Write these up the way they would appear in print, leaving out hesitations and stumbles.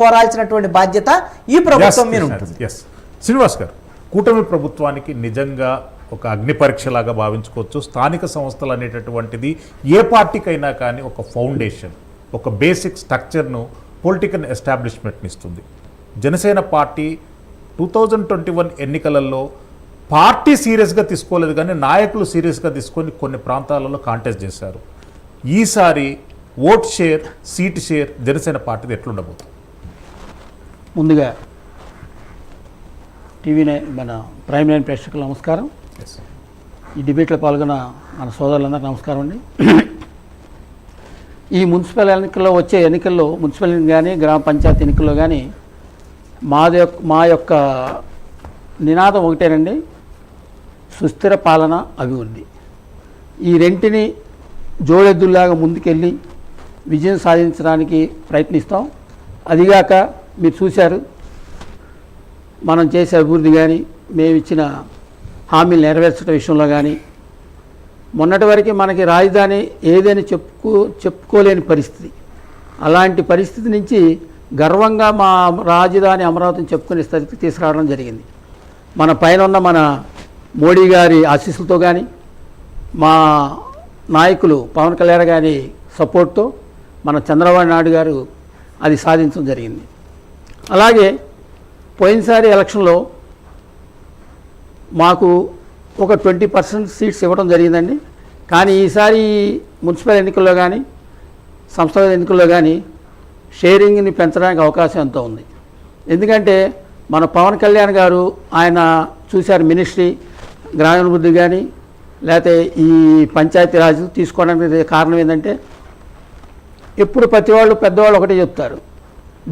కోరాల్సినటువంటి బాధ్యత ఈ ప్రభుత్వం మీద ఉంటుంది. శ్రీనివాస్ గారు, కూటమి ప్రభుత్వానికి నిజంగా ఒక అగ్ని పరీక్షలాగా భావించుకోవచ్చు. స్థానిక సంస్థలు అనేటటువంటిది ఏ పార్టీకైనా కానీ ఒక ఫౌండేషన్, ఒక బేసిక్ స్ట్రక్చర్ను, పొలిటికల్ ఎస్టాబ్లిష్మెంట్ని ఇస్తుంది. జనసేన పార్టీ 2021 ఎన్నికలలో పార్టీ సీరియస్గా తీసుకోలేదు, కానీ నాయకులు సీరియస్గా తీసుకొని కొన్ని ప్రాంతాలలో కాంటెస్ట్ చేశారు. ఈసారి vote share, seat share Janasena పార్టీది ఎట్లుండబోతుంది? ముందుగా టీవీ9 మన ప్రైమ్9 ప్రేక్షకులకు నమస్కారం. ఈ డిబేట్లో పాల్గొన్న మన సోదరులందరికీ నమస్కారం అండి. ఈ మున్సిపల్ ఎన్నికల్లో వచ్చే ఎన్నికల్లో మున్సిపల్ కానీ గ్రామ పంచాయతీ ఎన్నికల్లో కానీ మా యొక్క నినాదం ఒకటేనండి, సుస్థిర పాలన, అభివృద్ధి. ఈ రెంటిని జోడెద్దుల్లాగా ముందుకెళ్ళి విజయం సాధించడానికి ప్రయత్నిస్తాం. అదిగాక మీరు చూశారు, మనం చేసే అభివృద్ధి కానీ, మేము ఇచ్చిన హామీలు నెరవేర్చడం విషయంలో కానీ, మొన్నటి వరకు మనకి రాజధాని ఏదని చెప్పుకోలేని పరిస్థితి. అలాంటి పరిస్థితి నుంచి గర్వంగా మా రాజధాని అమరావతిని చెప్పుకునే స్థితికి తీసుకురావడం జరిగింది. మన పైన ఉన్న మన మోడీ గారి ఆశీస్సులతో కానీ, మా నాయకులు పవన్ కళ్యాణ్ గారి సపోర్ట్తో మన చంద్రబాబు నాయుడు గారు అది సాధించడం జరిగింది. అలాగే పోయినసారి ఎలక్షన్లో మాకు ఒక 20% సీట్స్ ఇవ్వడం జరిగిందండి. కానీ ఈసారి మున్సిపల్ ఎన్నికల్లో కానీ సంస్థల ఎన్నికల్లో కానీ షేరింగ్ని పెంచడానికి అవకాశం ఎంతో ఉంది. ఎందుకంటే మన పవన్ కళ్యాణ్ గారు ఆయన చూశారు, మినిస్ట్రీ గ్రామీణాభివృద్ధి కానీ లేకపోతే ఈ పంచాయతీరాజ్ తీసుకోవడానికి కారణం ఏంటంటే, ఎప్పుడు ప్రతి వాళ్ళు పెద్దవాళ్ళు ఒకటే చెప్తారు,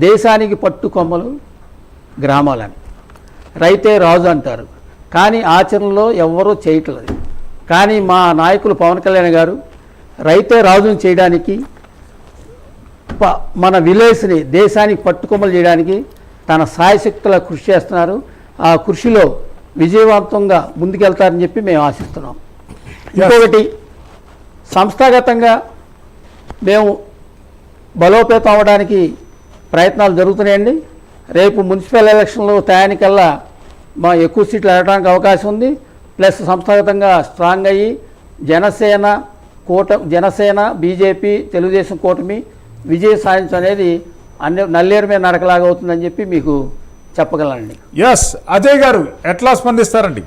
దేశానికి పట్టు కొమ్మలు గ్రామాలని, రైతే రాజు అంటారు. కానీ ఆచరణలో ఎవరూ చేయట్లేదు. కానీ మా నాయకులు పవన్ కళ్యాణ్ గారు రైతే రాజుని చేయడానికి, మన విలేజ్ని దేశానికి పట్టుకొమ్మలు చేయడానికి తన సాయశక్తుల కృషి చేస్తున్నారు. ఆ కృషిలో విజయవంతంగా ముందుకెళ్తారని చెప్పి మేము ఆశిస్తున్నాం. ఇంకొకటి, సంస్థాగతంగా మేము బలోపేతం అవ్వడానికి ప్రయత్నాలు జరుగుతున్నాయండి. రేపు మున్సిపల్ ఎలక్షన్లో తయారీకల్లా మా ఎక్కువ సీట్లు వెళ్ళడానికి అవకాశం ఉంది. ప్లస్ సంస్థాగతంగా స్ట్రాంగ్ అయ్యి జనసేన బీజేపీ తెలుగుదేశం కూటమి విజయం సాధించడం అనేది నల్లేరు మీద నరకలాగా అవుతుందని చెప్పి మీకు చెప్పగలనండి. అజయ్ గారు ఎట్లా స్పందిస్తారండి?